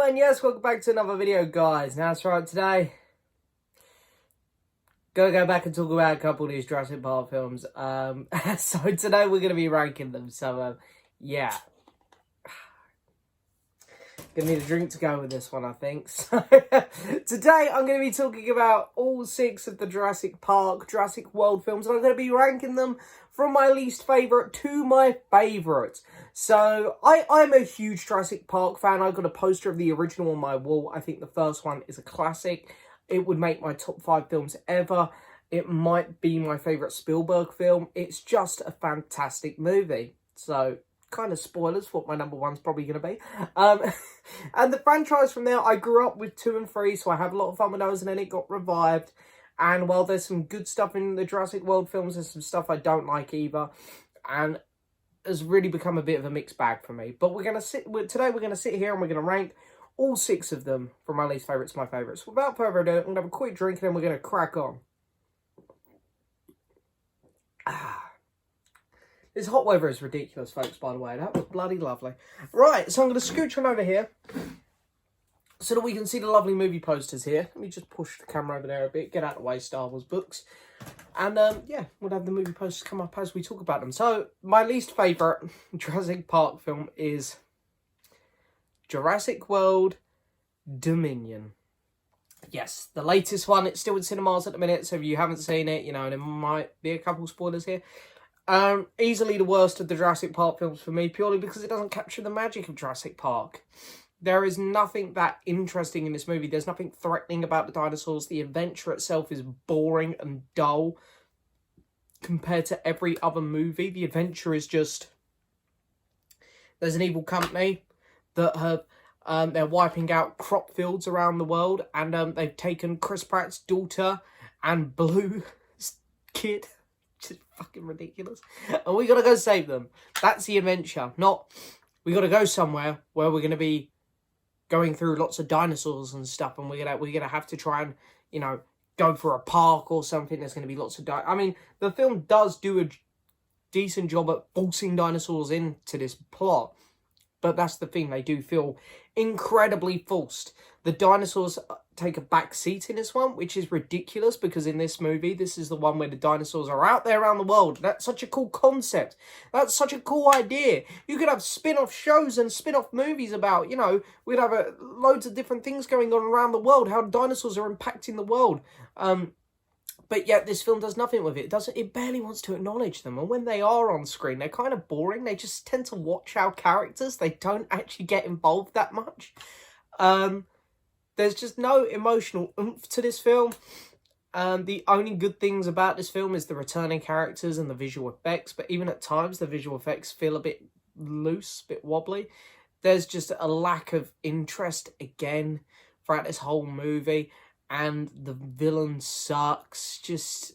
And yes, welcome back to another video, guys. Now that's right, today gonna go back and talk about a couple of these Jurassic Park films. So today we're gonna be ranking them. So yeah, gonna need a drink to go with this one, I think. So today I'm gonna be talking about all 6 of the Jurassic World films, and I'm gonna be ranking them from my least favourite to my favourite. So I'm a huge Jurassic Park fan. I've got a poster of the original on my wall. I think the first one is a classic. It would make my top 5 films ever. It might be my favourite Spielberg film. It's just a fantastic movie. So, kind of spoilers for what my number 1's probably going to be. And the franchise from there, I grew up with 2 and 3, so I have a lot of fun with those, and then it got revived. And while there's some good stuff in the Jurassic World films, there's some stuff I don't like either. And has really become a bit of a mixed bag for me. But today we're going to sit here and we're going to rank all 6 of them from my least favourites to my favourites. Without further ado, I'm going to have a quick drink and then we're going to crack on. This hot weather is ridiculous, folks, by the way. That was bloody lovely. Right, so I'm going to scooch on over here so that we can see the lovely movie posters here. Let me just push the camera over there a bit, get out of the way, Star Wars books. And, yeah, we'll have the movie posters come up as we talk about them. So, my least favourite Jurassic Park film is Jurassic World Dominion. Yes, the latest one. It's still in cinemas at the minute, so if you haven't seen it, you know, there might be a couple spoilers here. Easily the worst of the Jurassic Park films for me, purely because it doesn't capture the magic of Jurassic Park. There is nothing that interesting in this movie. There's nothing threatening about the dinosaurs. The adventure itself is boring and dull compared to every other movie. The adventure is just, there's an evil company that have, they're wiping out crop fields around the world, and they've taken Chris Pratt's daughter and Blue's kid, which is fucking ridiculous, and we gotta go save them. That's the adventure, not we gotta go somewhere where we're gonna be going through lots of dinosaurs and stuff, and we're gonna have to try and, you know, go for a park or something. There's gonna be lots of I mean, the film does do a decent job at forcing dinosaurs into this plot, but that's the thing, they do feel incredibly forced. The dinosaurs take a back seat in this one, which is ridiculous, because in this movie, this is the one where the dinosaurs are out there around the world. That's such a cool concept. That's such a cool idea. You could have spin-off shows and spin-off movies about, you know, we'd have loads of different things going on around the world, how dinosaurs are impacting the world. But yet this film does nothing with it. It barely wants to acknowledge them. And when they are on screen, they're kind of boring. They just tend to watch our characters. They don't actually get involved that much. There's just no emotional oomph to this film. The only good things about this film is the returning characters and the visual effects. But even at times, the visual effects feel a bit loose, a bit wobbly. There's just a lack of interest again throughout this whole movie. And the villain sucks. Just,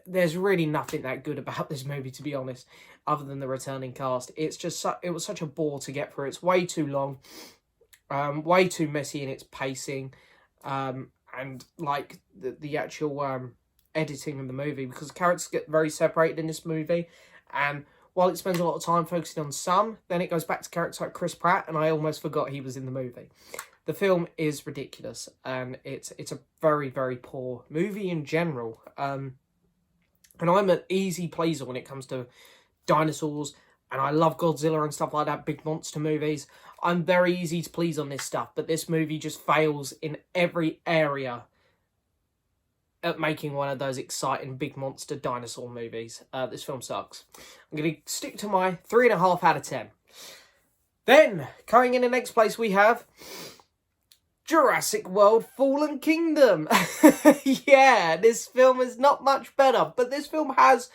there's really nothing that good about this movie, to be honest, other than the returning cast. It's just, it was such a bore to get through. It's way too long, way too messy in its pacing, and like the actual editing of the movie, because characters get very separated in this movie, and while it spends a lot of time focusing on some, then it goes back to characters like Chris Pratt, and I almost forgot he was in the movie. The film is ridiculous, and it's a very, very poor movie in general. And I'm an easy pleaser when it comes to dinosaurs, and I love Godzilla and stuff like that, big monster movies. I'm very easy to please on this stuff, but this movie just fails in every area at making one of those exciting big monster dinosaur movies. This film sucks. I'm going to stick to my 3.5 out of 10. Then, coming in the next place, we have Jurassic World Fallen Kingdom. Yeah, this film is not much better, but this film has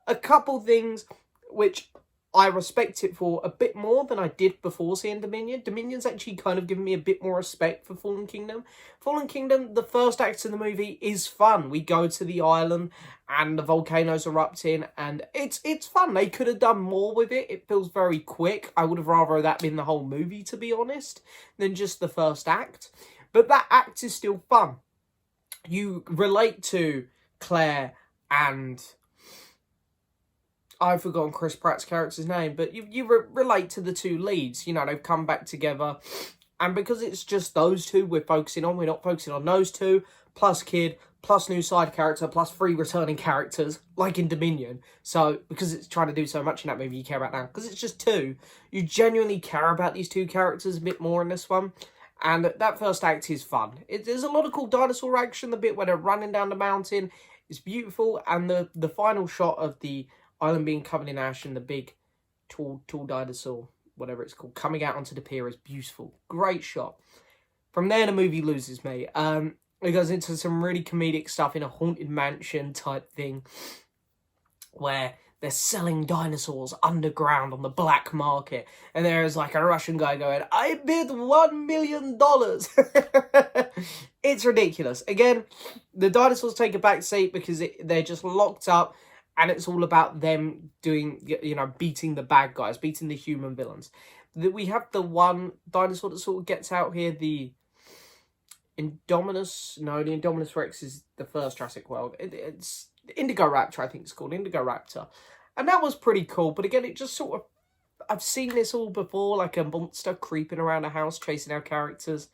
a couple things which I respect it for a bit more than I did before seeing Dominion. Dominion's actually kind of given me a bit more respect for Fallen Kingdom. Fallen Kingdom, the first act of the movie is fun. We go to the island and the volcano's erupting, and it's fun. They could have done more with it. It feels very quick. I would have rather that been the whole movie, to be honest, than just the first act. But that act is still fun. You relate to Claire and I've forgotten Chris Pratt's character's name, but you relate to the two leads. You know, they've come back together And because it's just those two we're focusing on, we're not focusing on those two, plus kid, plus new side character, plus 3 returning characters, like in Dominion. So, because it's trying to do so much in that movie, you care about that. Because it's just 2, you genuinely care about these 2 characters a bit more in this one. And that first act is fun. There's a lot of cool dinosaur action. The bit where they're running down the mountain is beautiful. And the final shot of the island being covered in ash and the big, tall dinosaur, whatever it's called, coming out onto the pier is beautiful. Great shot. From there, the movie loses me. It goes into some really comedic stuff in a haunted mansion type thing, where they're selling dinosaurs underground on the black market. And there's like a Russian guy going, I bid $1 million. It's ridiculous. Again, the dinosaurs take a back seat because they're just locked up. And it's all about them doing, beating the bad guys, beating the human villains. We have the one dinosaur that sort of gets out here, the Indominus. No, the Indominus Rex is the first Jurassic World. It's Indigo Raptor, I think it's called. Indigo Raptor. And that was pretty cool. But again, it just sort of... I've seen this all before, like a monster creeping around a house, chasing our characters.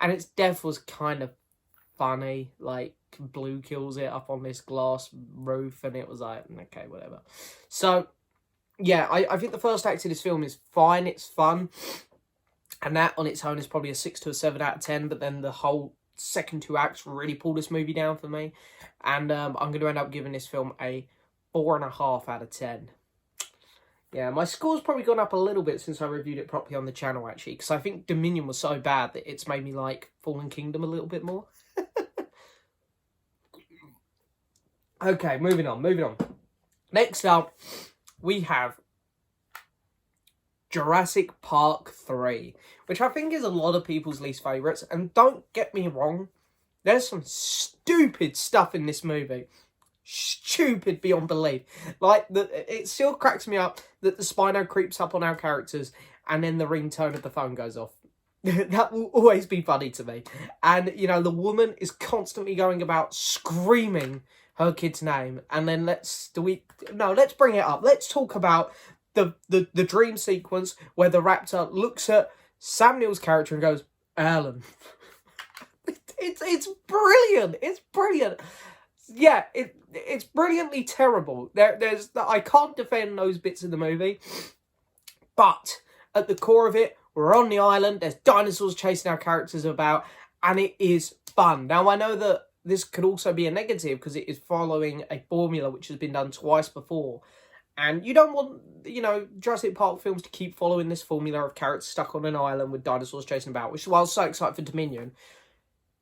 And its death was kind of funny. Like, Blue kills it up on this glass roof. And it was like, okay, whatever. So, yeah, I think the first act of this film is fine. It's fun. And that on its own is probably a 6 to a 7 out of 10. But then the whole second 2 acts really pull this movie down for me. And I'm going to end up giving this film a 4.5 out of 10. Yeah, my score's probably gone up a little bit since I reviewed it properly on the channel, actually. Because I think Dominion was so bad that it's made me like Fallen Kingdom a little bit more. Okay, moving on. Next up, we have Jurassic Park 3, which I think is a lot of people's least favourites. And don't get me wrong, there's some stupid stuff in this movie. Stupid beyond belief. Like, it still cracks me up that the Spino creeps up on our characters and then the ringtone of the phone goes off. That will always be funny to me. And, the woman is constantly going about screaming her kid's name. And then let's bring it up. Let's talk about the dream sequence where the raptor looks at Sam Neill's character and goes, Alan. It's brilliant. It's brilliant. Yeah, it's brilliantly terrible. I can't defend those bits of the movie. But at the core of it, we're on the island. There's dinosaurs chasing our characters about. And it is fun. Now, I know that this could also be a negative because it is following a formula which has been done twice before. And you don't want, Jurassic Park films to keep following this formula of characters stuck on an island with dinosaurs chasing about, which is why I was so excited for Dominion.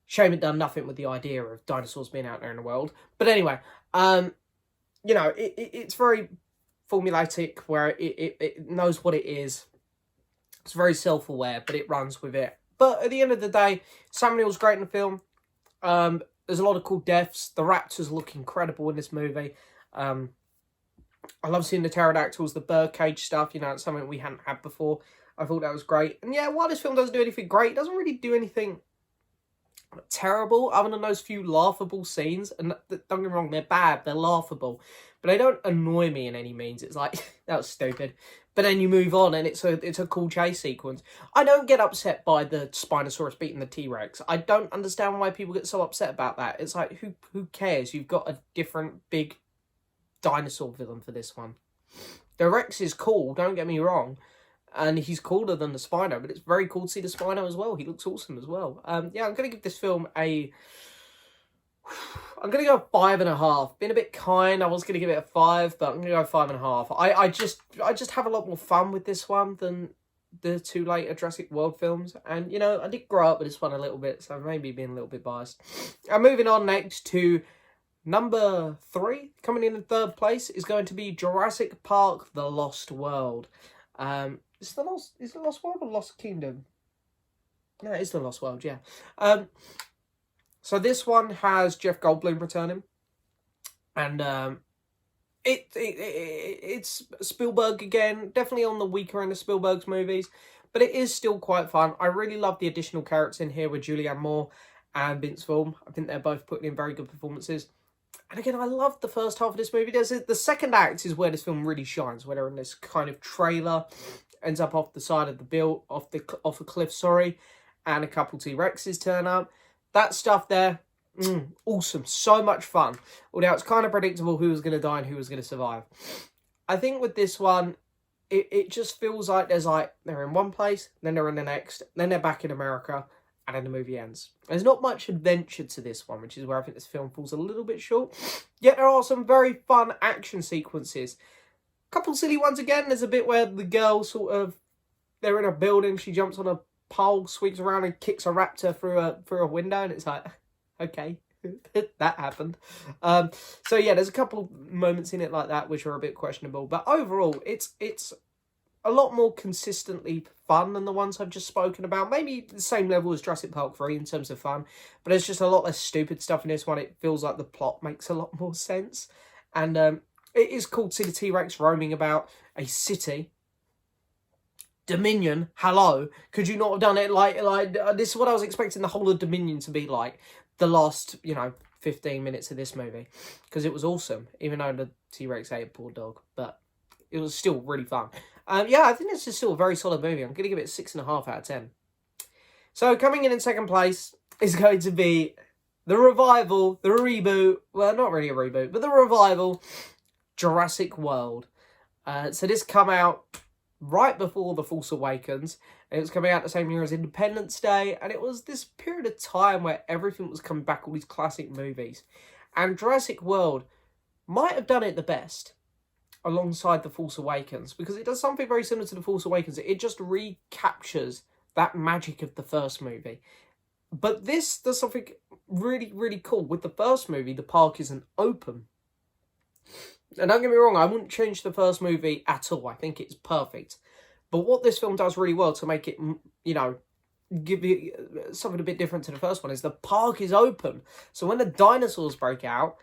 Shame it done nothing with the idea of dinosaurs being out there in the world. But anyway, it's very formulaic where it knows what it is. It's very self-aware, but it runs with it. But at the end of the day, Sam Neill's great in the film. There's a lot of cool deaths. The raptors look incredible in this movie. I love seeing the pterodactyls, the birdcage stuff. It's something we hadn't had before. I thought that was great. And yeah, while this film doesn't do anything great, it doesn't really do anything terrible other than those few laughable scenes. And don't get me wrong, they're bad, they're laughable, but they don't annoy me in any means. It's like, that was stupid. But then you move on and it's a cool chase sequence. I don't get upset by the Spinosaurus beating the T-Rex. I don't understand why people get so upset about that. It's like, who cares? You've got a different big dinosaur villain for this one. The Rex is cool, don't get me wrong. And he's cooler than the Spino, but it's very cool to see the Spino as well. He looks awesome as well. Yeah, I'm going to give this film I'm going to go 5.5. Been a bit kind. I was going to give it a 5, but I'm going to go 5.5. I just have a lot more fun with this one than the 2 later Jurassic World films. And, I did grow up with this one a little bit, so maybe being a little bit biased. And moving on next to number 3, coming in 3rd place, is going to be Jurassic Park: The Lost World. Is it the Lost World or Lost Kingdom? No, it's the Lost World, yeah. So this one has Jeff Goldblum returning. And it's Spielberg again. Definitely on the weaker end of Spielberg's movies. But it is still quite fun. I really love the additional characters in here with Julianne Moore and Vince Vaughn. I think they're both putting in very good performances. And again, I love the first half of this movie. The second act is where this film really shines. Where they're in this kind of trailer. Ends up off the side of the off a cliff, sorry. and a couple T-Rexes turn up. That stuff there, awesome. So much fun. Although it's kind of predictable who was going to die and who was going to survive. I think with this one, it just feels like they're in one place, then they're in the next, then they're back in America, and then the movie ends. There's not much adventure to this one, which is where I think this film falls a little bit short. Yet there are some very fun action sequences. A couple silly ones again. There's a bit where the girl they're in a building, she jumps on a pole, sweeps around and kicks a raptor through a window, and it's like, okay, that happened. So yeah, there's a couple moments in it like that which are a bit questionable, but overall it's a lot more consistently fun than the ones I've just spoken about. Maybe the same level as Jurassic Park 3 in terms of fun, but there's just a lot less stupid stuff in this one. It feels like the plot makes a lot more sense, and it is cool to see the T-Rex roaming about a city. Dominion, hello, could you not have done it like this is what I was expecting the whole of Dominion to be like, the last 15 minutes of this movie, because it was awesome, even though the T-Rex ate a poor dog, but it was still really fun. Yeah, I think this is still a very solid movie. I'm going to give it 6.5 out of 10. So coming in second place is going to be the revival, the reboot, well, not really a reboot, but the revival, Jurassic World. So this come out right before The Force Awakens, and it was coming out the same year as Independence Day, and it was this period of time where everything was coming back, all these classic movies, and Jurassic World might have done it the best alongside The Force Awakens, because it does something very similar to The Force Awakens. It just recaptures that magic of the first movie, but this does something really, really cool. With the first movie, the park isn't open. And don't get me wrong, I wouldn't change the first movie at all. I think it's perfect. But what this film does really well to make it, give you something a bit different to the first one is the park is open. So when the dinosaurs break out,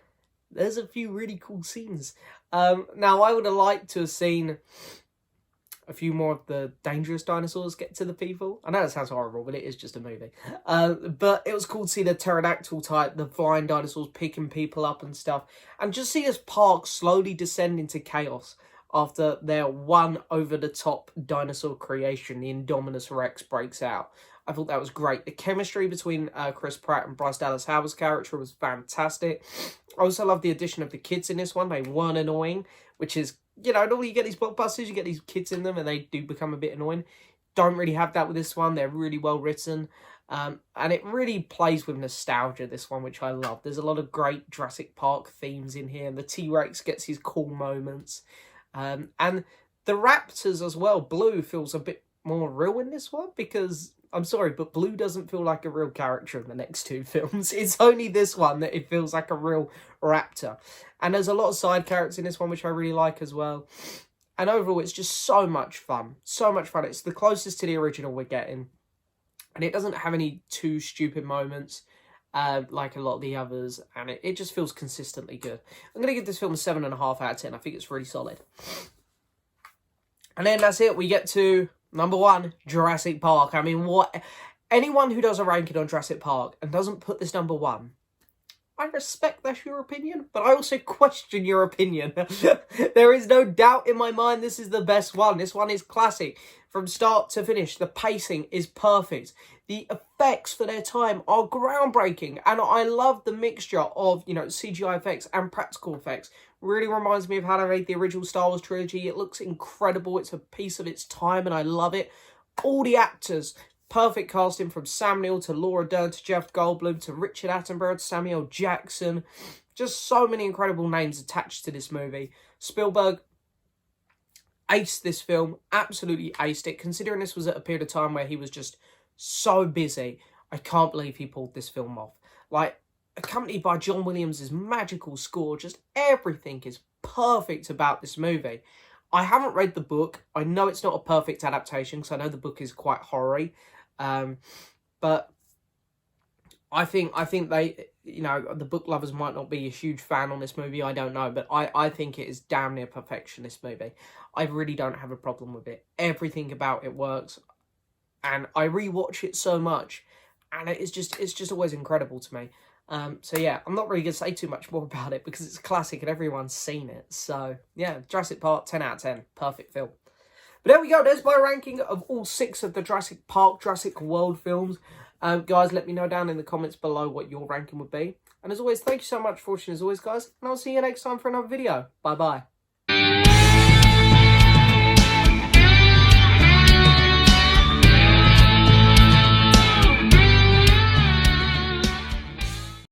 there's a few really cool scenes. Now, I would have liked to have seen a few more of the dangerous dinosaurs get to the people. I know that sounds horrible, but it is just a movie. But it was cool to see the pterodactyl type, the flying dinosaurs picking people up and stuff. And just see this park slowly descend into chaos after their one over-the-top dinosaur creation, the Indominus Rex, breaks out. I thought that was great. The chemistry between Chris Pratt and Bryce Dallas Howard's character was fantastic. I also love the addition of the kids in this one. They weren't annoying, which is, normally you get these blockbusters, you get these kids in them, and they do become a bit annoying. Don't really have that with this one. They're really well written. And it really plays with nostalgia, this one, which I love. There's a lot of great Jurassic Park themes in here, and the T-Rex gets his cool moments. And the raptors as well. Blue feels a bit more real in this one, because I'm sorry, but Blue doesn't feel like a real character in the next two films. It's only this one that it feels like a real raptor. And there's a lot of side characters in this one, which I really like as well. And overall, it's just so much fun. So much fun. It's the closest to the original we're getting. And it doesn't have any too stupid moments like a lot of the others. And it just feels consistently good. I'm going to give this film a 7.5 out of 10. I think it's really solid. And then that's it. We get to number 1, Jurassic Park. I mean, what? Anyone who does a ranking on Jurassic Park and doesn't put this number 1, I respect that's your opinion, but I also question your opinion. There is no doubt in my mind this is the best one. This one is classic. From start to finish, the pacing is perfect. The effects for their time are groundbreaking. And I love the mixture of, CGI effects and practical effects. Really reminds me of how they made the original Star Wars trilogy. It looks incredible. It's a piece of its time and I love it. All the actors, perfect casting from Sam Neill to Laura Dern to Jeff Goldblum to Richard Attenborough to Samuel Jackson. Just so many incredible names attached to this movie. Spielberg aced this film, absolutely aced it. Considering this was at a period of time where he was just so busy, I can't believe he pulled this film off. Like, accompanied by John Williams' magical score, just everything is perfect about this movie. I haven't read the book. I know it's not a perfect adaptation because I know the book is quite horror-y. But I think they, the book lovers might not be a huge fan on this movie. I don't know, but I think it is damn near perfection, this movie. I really don't have a problem with it. Everything about it works, and I rewatch it so much, and it's just always incredible to me. So yeah, I'm not really going to say too much more about it because it's a classic and everyone's seen it. So yeah, Jurassic Park, 10 out of 10. Perfect film. But there we go. There's my ranking of all 6 of the Jurassic Park, Jurassic World films. Guys, let me know down in the comments below what your ranking would be. And as always, thank you so much for watching as always, guys. And I'll see you next time for another video. Bye-bye.